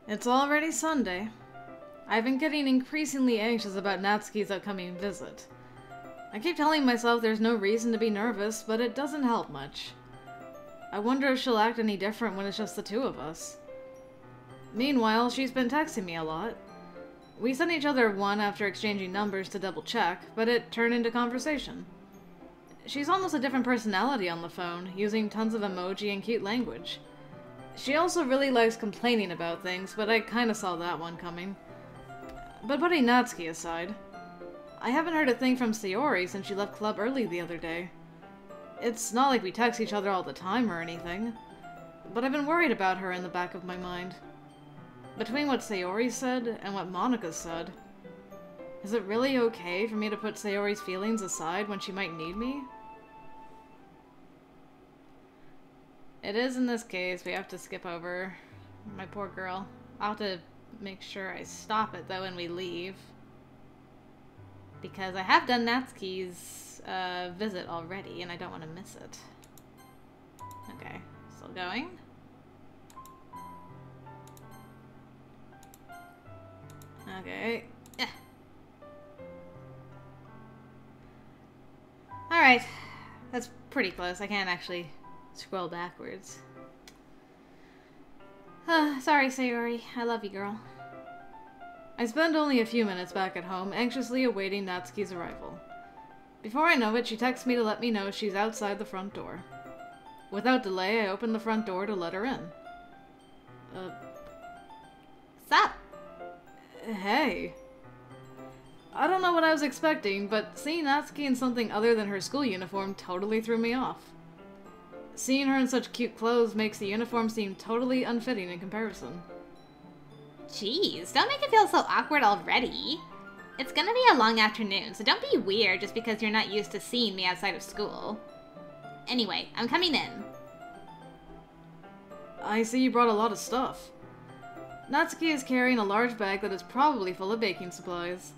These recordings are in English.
It's already Sunday. I've been getting increasingly anxious about Natsuki's upcoming visit. I keep telling myself there's no reason to be nervous, but it doesn't help much. I wonder if she'll act any different when it's just the two of us. Meanwhile, she's been texting me a lot. We sent each other one after exchanging numbers to double check, but it turned into conversation. She's almost a different personality on the phone, using tons of emoji and cute language. She also really likes complaining about things, but I kinda saw that one coming. But putting Natsuki aside, I haven't heard a thing from Sayori since she left club early the other day. It's not like we text each other all the time or anything, but I've been worried about her in the back of my mind. Between what Sayori said and what Monika said, is it really okay for me to put Sayori's feelings aside when she might need me? It is in this case, we have to skip over my poor girl. I'll have to make sure I stop it though when we leave. Because I have done Natsuki's visit already and I don't want to miss it. Okay, still going. Okay. Yeah. Alright. That's pretty close. I can't actually scroll backwards. Sorry, Sayori. I love you, girl. I spend only a few minutes back at home, anxiously awaiting Natsuki's arrival. Before I know it, she texts me to let me know she's outside the front door. Without delay, I open the front door to let her in. Sup? Hey. I don't know what I was expecting, but seeing Natsuki in something other than her school uniform totally threw me off. Seeing her in such cute clothes makes the uniform seem totally unfitting in comparison. Jeez, don't make it feel so awkward already. It's gonna be a long afternoon, so don't be weird just because you're not used to seeing me outside of school. Anyway, I'm coming in. I see you brought a lot of stuff. Natsuki is carrying a large bag that is probably full of baking supplies.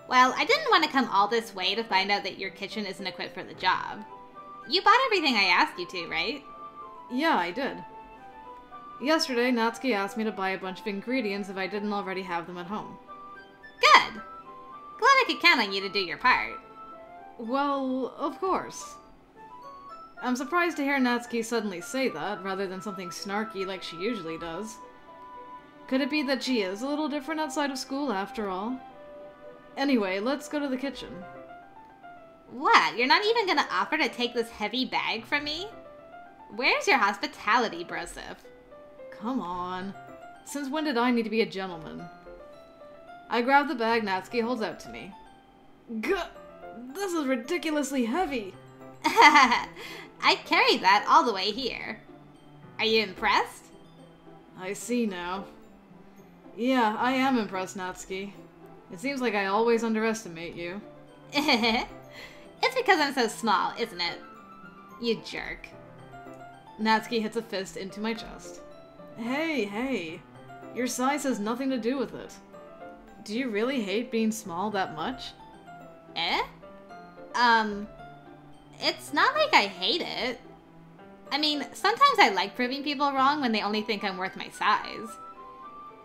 Well, I didn't want to come all this way to find out that your kitchen isn't equipped for the job. You bought everything I asked you to, right? Yeah, I did. Yesterday, Natsuki asked me to buy a bunch of ingredients if I didn't already have them at home. Good. Glad I could count on you to do your part. Well, of course. I'm surprised to hear Natsuki suddenly say that, rather than something snarky like she usually does. Could it be that she is a little different outside of school, after all? Anyway, let's go to the kitchen. What? You're not even gonna offer to take this heavy bag from me? Where's your hospitality, Broseph? Come on. Since when did I need to be a gentleman? I grab the bag Natsuki holds out to me. Gah! This is ridiculously heavy! I carried that all the way here. Are you impressed? I see now. Yeah, I am impressed, Natsuki. It seems like I always underestimate you. It's because I'm so small, isn't it? You jerk. Natsuki hits a fist into my chest. Hey. Your size has nothing to do with it. Do you really hate being small that much? Eh? It's not like I hate it. I mean, sometimes I like proving people wrong when they only think I'm worth my size.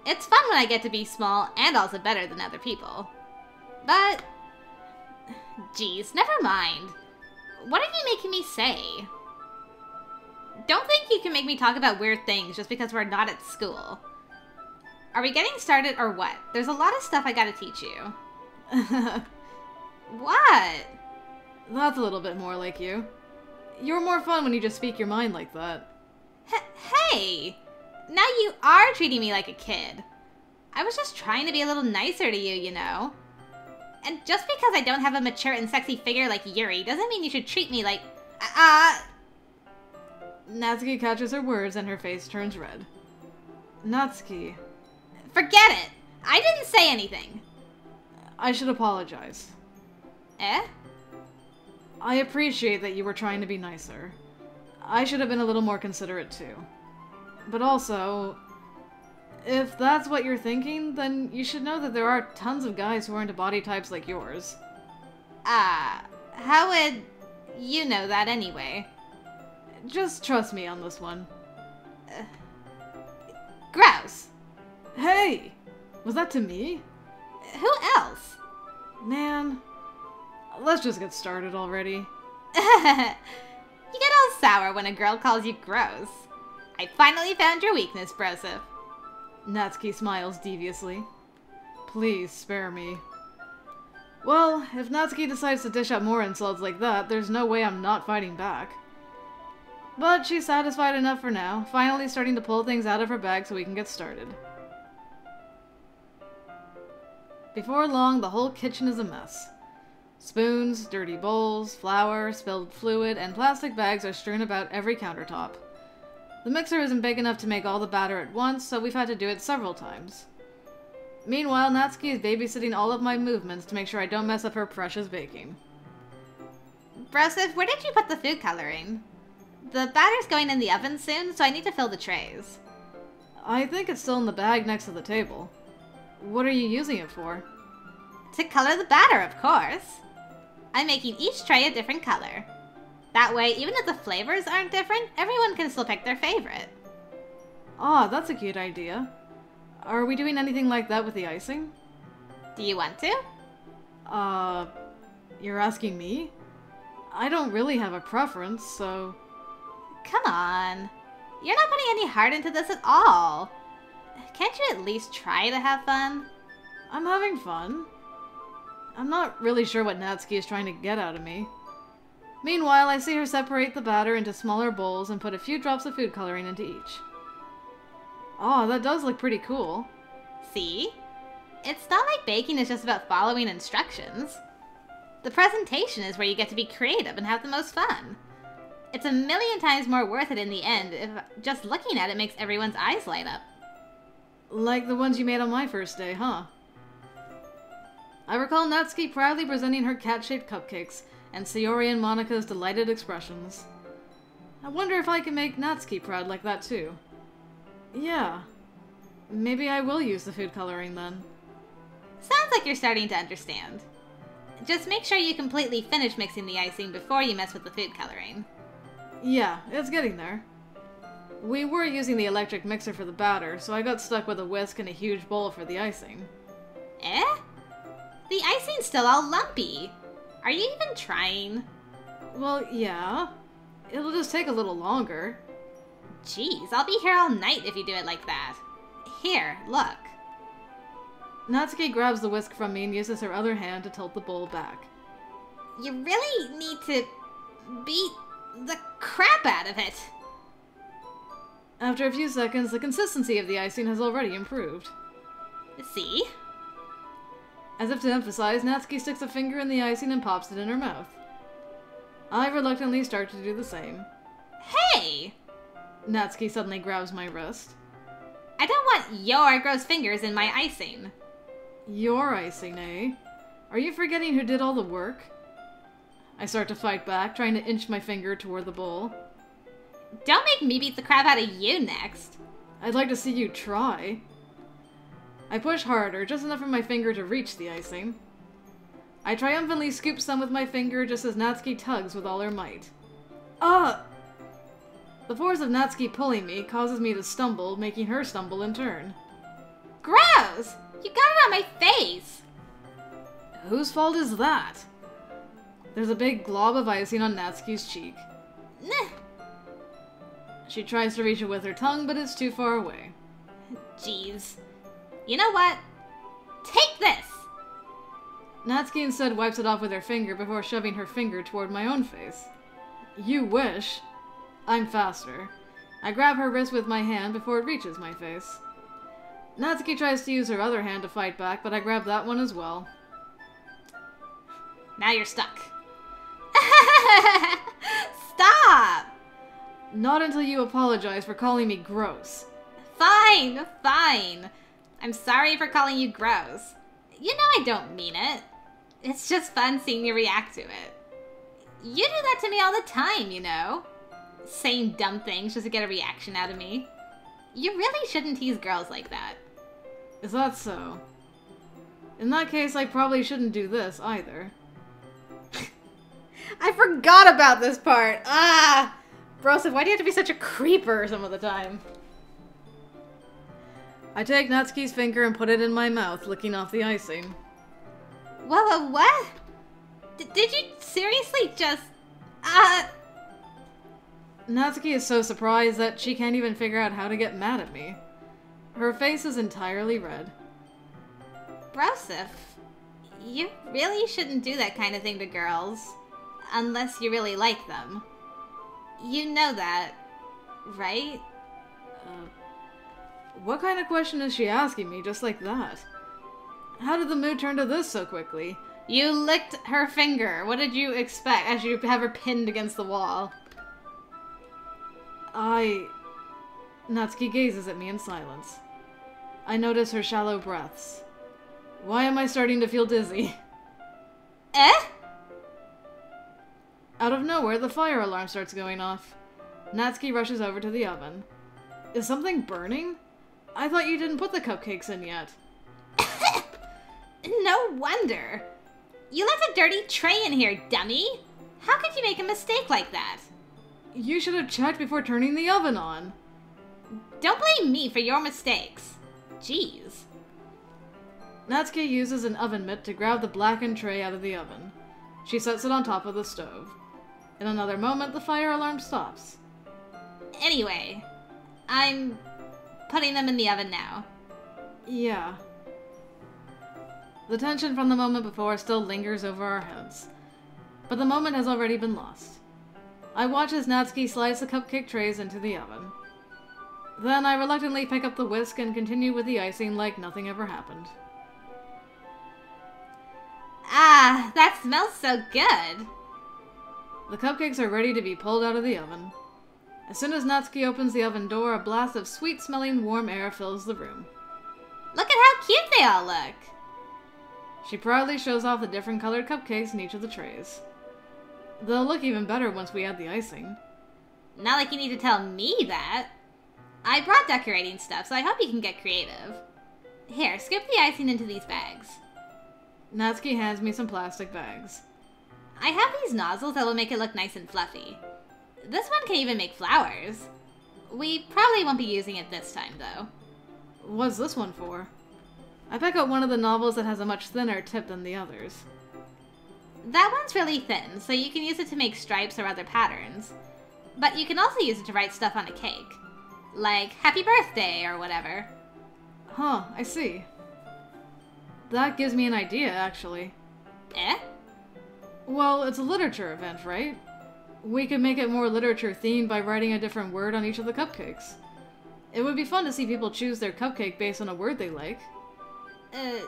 It's fun when I get to be small and also better than other people. But... geez, never mind. What are you making me say? Don't think you can make me talk about weird things just because we're not at school. Are we getting started or what? There's a lot of stuff I gotta teach you. What? That's a little bit more like you. You're more fun when you just speak your mind like that. Hey! Now you are treating me like a kid. I was just trying to be a little nicer to you, you know? And just because I don't have a mature and sexy figure like Yuri doesn't mean you should treat me like... Natsuki catches her words and her face turns red. Natsuki. Forget it! I didn't say anything. I should apologize. Eh? I appreciate that you were trying to be nicer. I should have been a little more considerate too. But also, if that's what you're thinking, then you should know that there are tons of guys who are into body types like yours. How would you know that anyway? Just trust me on this one. Gross. Hey! Was that to me? Who else? Man, let's just get started already. You get all sour when a girl calls you gross. I finally found your weakness, Broseph. Natsuki smiles deviously. Please spare me. Well, if Natsuki decides to dish out more insults like that, there's no way I'm not fighting back. But she's satisfied enough for now, finally starting to pull things out of her bag so we can get started. Before long, the whole kitchen is a mess. Spoons, dirty bowls, flour, spilled fluid, and plastic bags are strewn about every countertop. The mixer isn't big enough to make all the batter at once, so we've had to do it several times. Meanwhile, Natsuki is babysitting all of my movements to make sure I don't mess up her precious baking. Broseph, where did you put the food coloring? The batter's going in the oven soon, so I need to fill the trays. I think it's still in the bag next to the table. What are you using it for? To color the batter, of course. I'm making each tray a different color. That way, even if the flavors aren't different, everyone can still pick their favorite. Ah, that's a cute idea. Are we doing anything like that with the icing? Do you want to? You're asking me? I don't really have a preference, so... Come on. You're not putting any heart into this at all. Can't you at least try to have fun? I'm having fun. I'm not really sure what Natsuki is trying to get out of me. Meanwhile, I see her separate the batter into smaller bowls and put a few drops of food coloring into each. Oh, that does look pretty cool. See? It's not like baking is just about following instructions. The presentation is where you get to be creative and have the most fun. It's a million times more worth it in the end if just looking at it makes everyone's eyes light up. Like the ones you made on my first day, huh? I recall Natsuki proudly presenting her cat-shaped cupcakes, and Sayori and Monika's delighted expressions. I wonder if I can make Natsuki proud like that too. Yeah. Maybe I will use the food coloring then. Sounds like you're starting to understand. Just make sure you completely finish mixing the icing before you mess with the food coloring. Yeah, it's getting there. We were using the electric mixer for the batter, so I got stuck with a whisk and a huge bowl for the icing. Eh? The icing's still all lumpy. Are you even trying? Well, yeah. It'll just take a little longer. Jeez, I'll be here all night if you do it like that. Here, look. Natsuki grabs the whisk from me and uses her other hand to tilt the bowl back. You really need to beat the crap out of it. After a few seconds, the consistency of the icing has already improved. See? As if to emphasize, Natsuki sticks a finger in the icing and pops it in her mouth. I reluctantly start to do the same. Hey! Natsuki suddenly grabs my wrist. I don't want your gross fingers in my icing. Your icing, eh? Are you forgetting who did all the work? I start to fight back, trying to inch my finger toward the bowl. Don't make me beat the crap out of you next. I'd like to see you try. I push harder, just enough for my finger to reach the icing. I triumphantly scoop some with my finger just as Natsuki tugs with all her might. Ah! The force of Natsuki pulling me causes me to stumble, making her stumble in turn. Gross! You got it on my face! Whose fault is that? There's a big glob of icing on Natsuki's cheek. Nah. She tries to reach it with her tongue, but it's too far away. Jeez. You know what? Take this! Natsuki instead wipes it off with her finger before shoving her finger toward my own face. You wish. I'm faster. I grab her wrist with my hand before it reaches my face. Natsuki tries to use her other hand to fight back, but I grab that one as well. Now you're stuck. Stop! Not until you apologize for calling me gross. Fine, fine. I'm sorry for calling you gross. You know I don't mean it. It's just fun seeing you react to it. You do that to me all the time, you know? Saying dumb things just to get a reaction out of me. You really shouldn't tease girls like that. Is that so? In that case, I probably shouldn't do this either. I forgot about this part! Ah! Broseph, why do you have to be such a creeper some of the time? I take Natsuki's finger and put it in my mouth, licking off the icing. What? Did you seriously just... Natsuki is so surprised that she can't even figure out how to get mad at me. Her face is entirely red. Broseph, you really shouldn't do that kind of thing to girls. Unless you really like them. You know that, right? What kind of question is she asking me just like that? How did the mood turn to this so quickly? You licked her finger. What did you expect as you have her pinned against the wall? Natsuki gazes at me in silence. I notice her shallow breaths. Why am I starting to feel dizzy? Out of nowhere, the fire alarm starts going off. Natsuki rushes over to the oven. Is something burning? I thought you didn't put the cupcakes in yet. No wonder. You left a dirty tray in here, dummy. How could you make a mistake like that? You should have checked before turning the oven on. Don't blame me for your mistakes. Jeez. Natsuki uses an oven mitt to grab the blackened tray out of the oven. She sets it on top of the stove. In another moment, the fire alarm stops. Anyway, I'm putting them in the oven now. Yeah. The tension from the moment before still lingers over our heads. But the moment has already been lost. I watch as Natsuki slides the cupcake trays into the oven. Then I reluctantly pick up the whisk and continue with the icing like nothing ever happened. Ah, that smells so good. The cupcakes are ready to be pulled out of the oven. As soon as Natsuki opens the oven door, a blast of sweet-smelling warm air fills the room. Look at how cute they all look. She proudly shows off the different colored cupcakes in each of the trays. They'll look even better once we add the icing. Not like you need to tell me that. I brought decorating stuff, so I hope you can get creative. Here, scoop the icing into these bags. Natsuki hands me some plastic bags. I have these nozzles that will make it look nice and fluffy. This one can even make flowers. We probably won't be using it this time, though. What's this one for? I pick out one of the novels that has a much thinner tip than the others. That one's really thin, so you can use it to make stripes or other patterns. But you can also use it to write stuff on a cake. Like, happy birthday, or whatever. Huh, I see. That gives me an idea, actually. Well, it's a literature event, right? We could make it more literature-themed by writing a different word on each of the cupcakes. It would be fun to see people choose their cupcake based on a word they like. I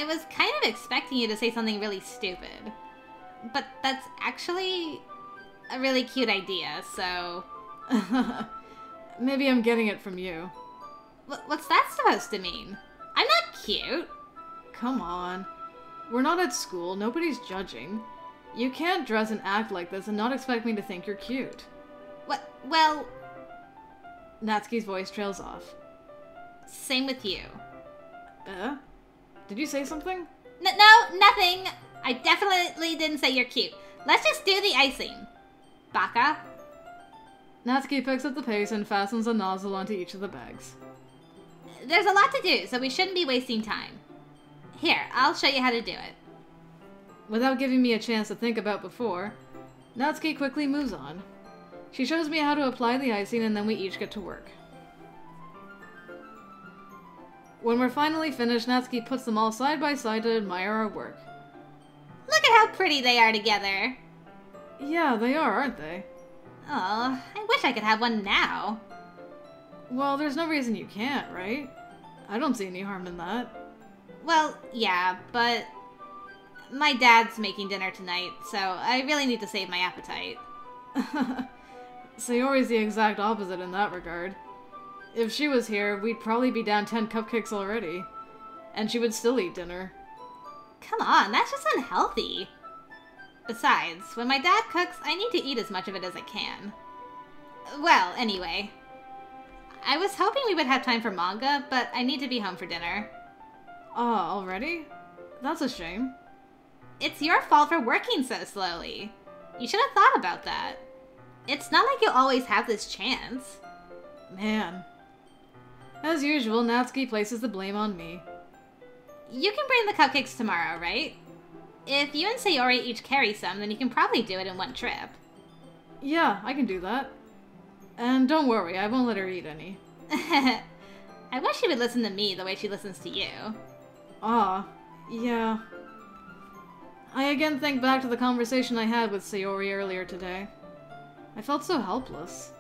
was kind of expecting you to say something really stupid. But that's actually a really cute idea, so... Maybe I'm getting it from you. What's that supposed to mean? I'm not cute. Come on. We're not at school, nobody's judging. You can't dress and act like this and not expect me to think you're cute. Well... Natsuki's voice trails off. Same with you. Did you say something? No, nothing. I definitely didn't say you're cute. Let's just do the icing. Baka. Natsuki picks up the paste and fastens a nozzle onto each of the bags. There's a lot to do, so we shouldn't be wasting time. Here, I'll show you how to do it. Without giving me a chance to think about before, Natsuki quickly moves on. She shows me how to apply the icing and then we each get to work. When we're finally finished, Natsuki puts them all side by side to admire our work. Look at how pretty they are together. Yeah, they are, aren't they? Oh, I wish I could have one now. Well, there's no reason you can't, right? I don't see any harm in that. Well, yeah, but my dad's making dinner tonight, so I really need to save my appetite. Sayori's the exact opposite in that regard. If she was here, we'd probably be down 10 cupcakes already. And she would still eat dinner. Come on, that's just unhealthy. Besides, when my dad cooks, I need to eat as much of it as I can. Well, anyway. I was hoping we would have time for manga, but I need to be home for dinner. Already? That's a shame. It's your fault for working so slowly. You should have thought about that. It's not like you'll always have this chance. Man, As usual, Natsuki places the blame on me. You can bring the cupcakes tomorrow, right? If you and Sayori each carry some, then you can probably do it in one trip. Yeah, I can do that. And don't worry, I won't let her eat any. I wish she would listen to me the way she listens to you. Yeah. I again think back to the conversation I had with Sayori earlier today. I felt so helpless.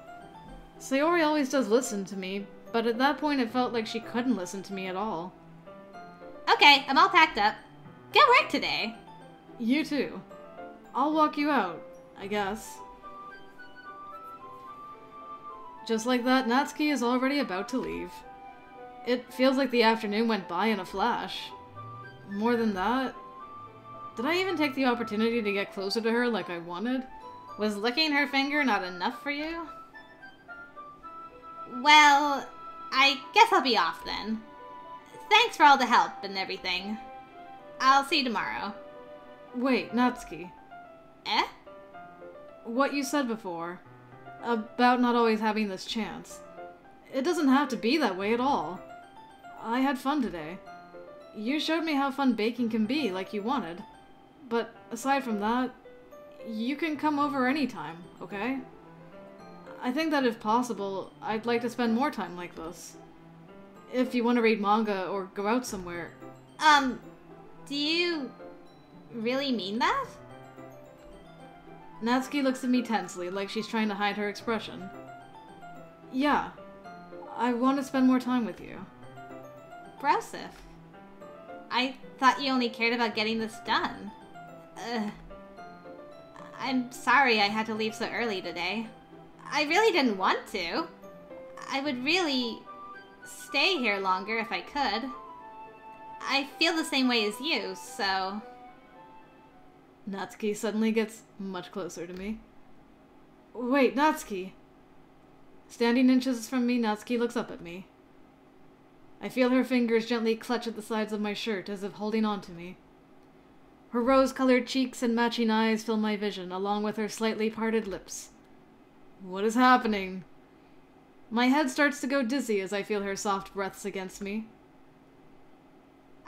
Sayori always does listen to me, but at that point it felt like she couldn't listen to me at all. Okay, I'm all packed up. Good work today. You too. I'll walk you out, I guess. Just like that, Natsuki is already about to leave. It feels like the afternoon went by in a flash. More than that, did I even take the opportunity to get closer to her like I wanted? Was licking her finger not enough for you? Well, I guess I'll be off then. Thanks for all the help and everything. I'll see you tomorrow. Wait, Natsuki. Eh? What you said before, about not always having this chance. It doesn't have to be that way at all. I had fun today. You showed me how fun baking can be, like you wanted. But aside from that, you can come over anytime, okay? I think that if possible, I'd like to spend more time like this. If you want to read manga or go out somewhere. Do you really mean that? Natsuki looks at me tensely, like she's trying to hide her expression. Yeah. I want to spend more time with you. Broseph. I thought you only cared about getting this done. I'm sorry I had to leave so early today. I really didn't want to. I would really stay here longer if I could. I feel the same way as you, so... Natsuki suddenly gets much closer to me. Wait, Natsuki! Standing inches from me, Natsuki looks up at me. I feel her fingers gently clutch at the sides of my shirt as if holding on to me. Her rose-colored cheeks and matching eyes fill my vision, along with her slightly parted lips. What is happening? My head starts to go dizzy as I feel her soft breaths against me.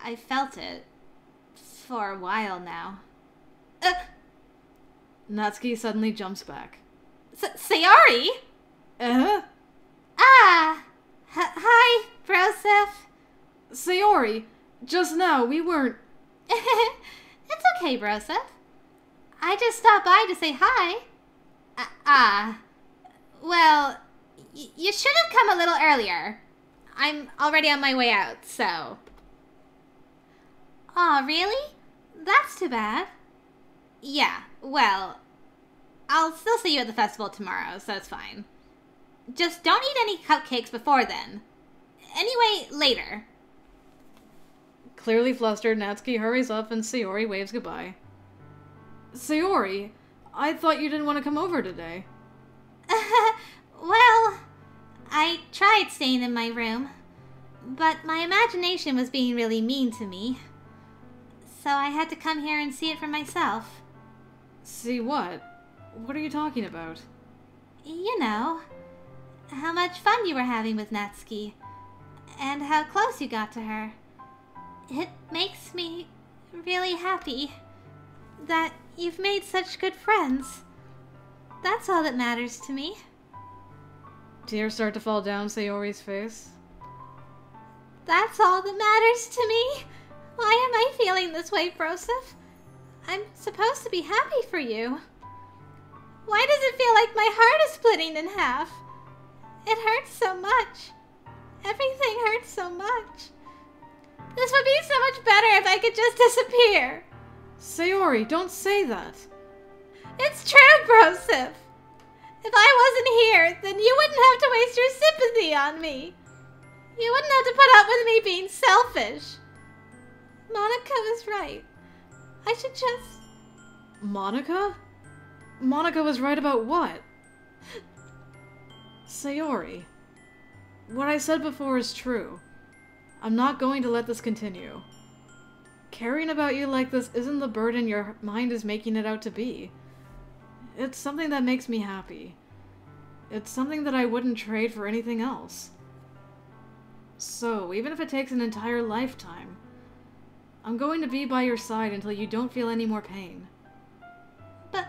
I felt it. For a while now. Natsuki suddenly jumps back. Sayori? Hi, Broseph. Sayori, just now, we weren't... It's okay, Broseph. I just stopped by to say hi. Well, you should have come a little earlier. I'm already on my way out, so... Aw, really? That's too bad. Yeah, well, I'll still see you at the festival tomorrow, so it's fine. Just don't eat any cupcakes before then. Anyway, later. Clearly flustered, Natsuki hurries up and Sayori waves goodbye. Sayori, I thought you didn't want to come over today. Well, I tried staying in my room, but my imagination was being really mean to me. So I had to come here and see it for myself. See what? What are you talking about? You know, how much fun you were having with Natsuki, and how close you got to her. It makes me really happy that you've made such good friends. That's all that matters to me. Tears start to fall down Sayori's face. That's all that matters to me? Why am I feeling this way, Broseph? I'm supposed to be happy for you. Why does it feel like my heart is splitting in half? It hurts so much. Everything hurts so much. This would be so much better if I could just disappear. Sayori, don't say that. It's true, Broseph. If I wasn't here, then you wouldn't have to waste your sympathy on me. You wouldn't have to put up with me being selfish. Monika was right. I should just... Monika? Monika was right about what? Sayori, what I said before is true. I'm not going to let this continue. Caring about you like this isn't the burden your mind is making it out to be. It's something that makes me happy. It's something that I wouldn't trade for anything else. So, even if it takes an entire lifetime, I'm going to be by your side until you don't feel any more pain. But...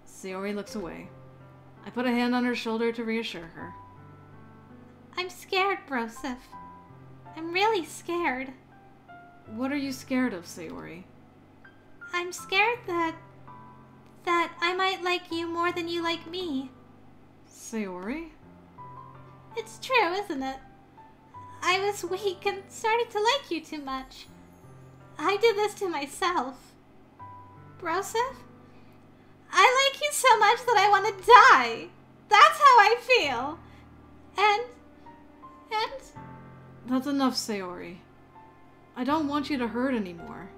Sayori looks away. I put a hand on her shoulder to reassure her. I'm scared, Broseph. I'm really scared. What are you scared of, Sayori? I'm scared that I might like you more than you like me. Sayori? It's true, isn't it? I was weak and started to like you too much. I did this to myself. Broseph? I like you so much that I want to die. That's how I feel. And... That's enough, Sayori. I don't want you to hurt anymore.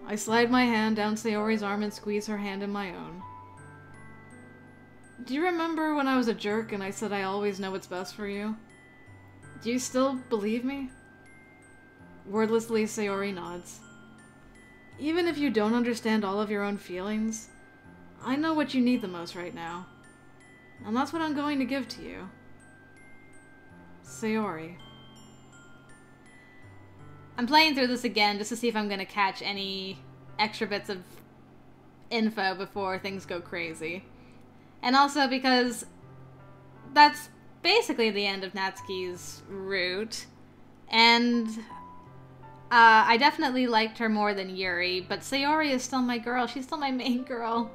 I slide my hand down Sayori's arm and squeeze her hand in my own. Do you remember when I was a jerk and I said I always know what's best for you? Do you still believe me? Wordlessly, Sayori nods. Even if you don't understand all of your own feelings, I know what you need the most right now. And that's what I'm going to give to you. Sayori. I'm playing through this again just to see if I'm going to catch any extra bits of info before things go crazy. And also because that's basically the end of Natsuki's route. And I definitely liked her more than Yuri, but Sayori is still my girl. She's still my main girl.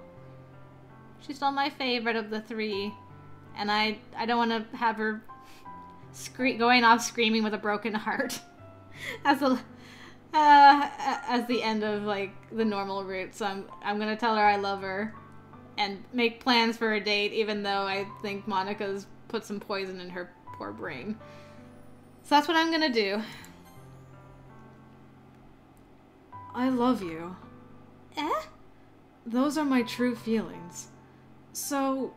She's still my favorite of the three. And I don't want to have her going off screaming with a broken heart as the end of like the normal route. So I'm gonna tell her I love her and make plans for a date, even though I think Monika's put some poison in her poor brain. So that's what I'm gonna do. I love you. Eh? Those are my true feelings. So,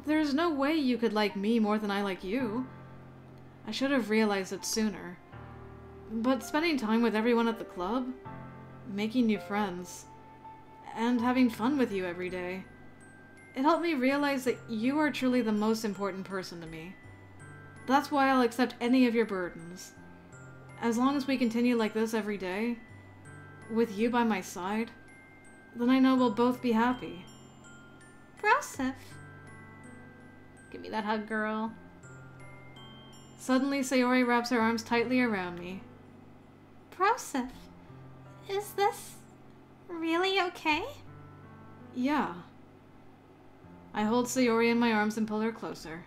there's no way you could like me more than I like you. I should have realized it sooner. But spending time with everyone at the club, making new friends, and having fun with you every day, it helped me realize that you are truly the most important person to me. That's why I'll accept any of your burdens. As long as we continue like this every day, with you by my side, then I know we'll both be happy. Broseph. Give me that hug, girl. Suddenly, Sayori wraps her arms tightly around me. Broseph, is this really okay? Yeah. I hold Sayori in my arms and pull her closer.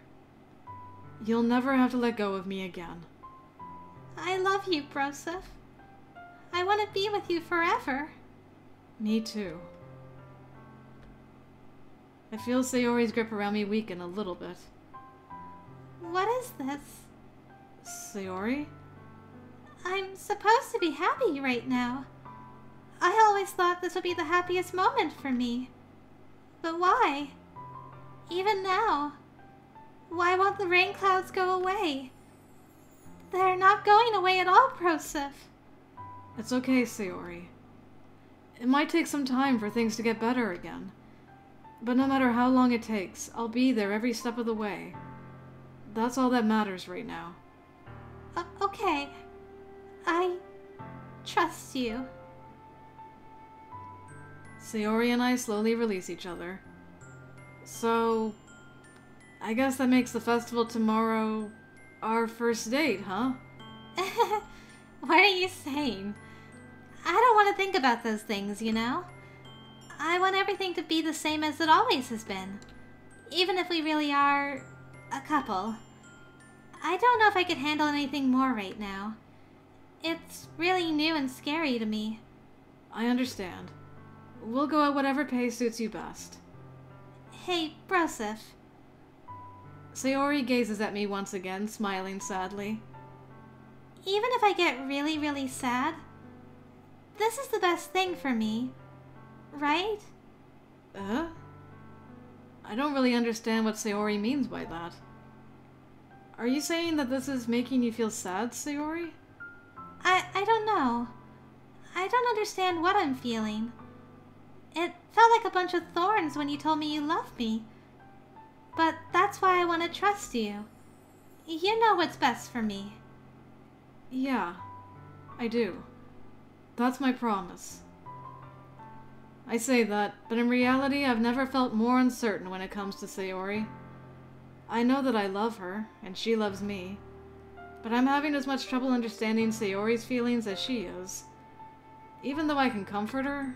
You'll never have to let go of me again. I love you, Broseph. I want to be with you forever. Me too. I feel Sayori's grip around me weaken a little bit. What is this? Sayori? I'm supposed to be happy right now. I always thought this would be the happiest moment for me. But why? Even now. Why won't the rain clouds go away? They're not going away at all, Broseph. It's okay, Sayori. It might take some time for things to get better again. But no matter how long it takes, I'll be there every step of the way. That's all that matters right now. Okay. I trust you. Sayori and I slowly release each other. So, I guess that makes the festival tomorrow our first date, huh? What are you saying? I don't want to think about those things, you know? I want everything to be the same as it always has been. Even if we really are a couple. I don't know if I could handle anything more right now. It's really new and scary to me. I understand. We'll go at whatever pace suits you best. Hey, Broseph. Sayori gazes at me once again, smiling sadly. Even if I get really, really sad, this is the best thing for me, right? I don't really understand what Sayori means by that. Are you saying that this is making you feel sad, Sayori? I don't know. I don't understand what I'm feeling. It felt like a bunch of thorns when you told me you loved me. But that's why I want to trust you. You know what's best for me. Yeah, I do. That's my promise. I say that, but in reality I've never felt more uncertain when it comes to Sayori. I know that I love her, and she loves me, but I'm having as much trouble understanding Sayori's feelings as she is. Even though I can comfort her,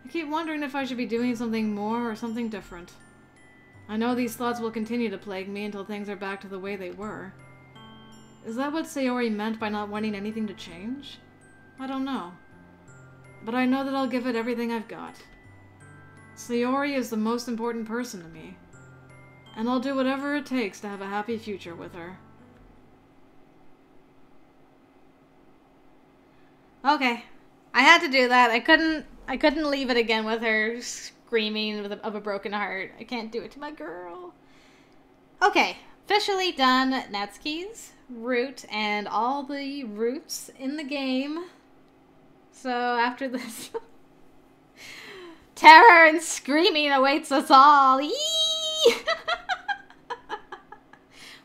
I keep wondering if I should be doing something more or something different. I know these thoughts will continue to plague me until things are back to the way they were. Is that what Sayori meant by not wanting anything to change? I don't know. But I know that I'll give it everything I've got. Sayori is the most important person to me, and I'll do whatever it takes to have a happy future with her. Okay. I had to do that. I couldn't leave it again with her screaming of a broken heart. I can't do it to my girl. Okay. Officially done Natsuki's route and all the routes in the game. So after this, terror and screaming awaits us all. Yee!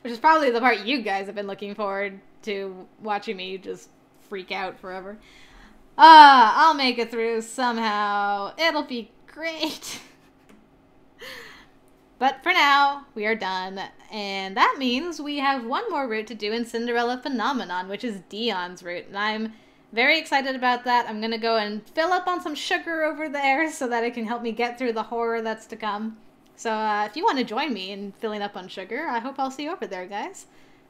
Which is probably the part you guys have been looking forward to, watching me just freak out forever. I'll make it through somehow. It'll be great. But for now, we are done. And that means we have one more route to do in Cinderella Phenomenon, which is Dion's route. And I'm very excited about that. I'm going to go and fill up on some sugar over there so that it can help me get through the horror that's to come. So if you want to join me in filling up on sugar, I hope I'll see you over there, guys.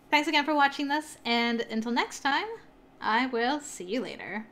Thanks again for watching this, and until next time, I will see you later.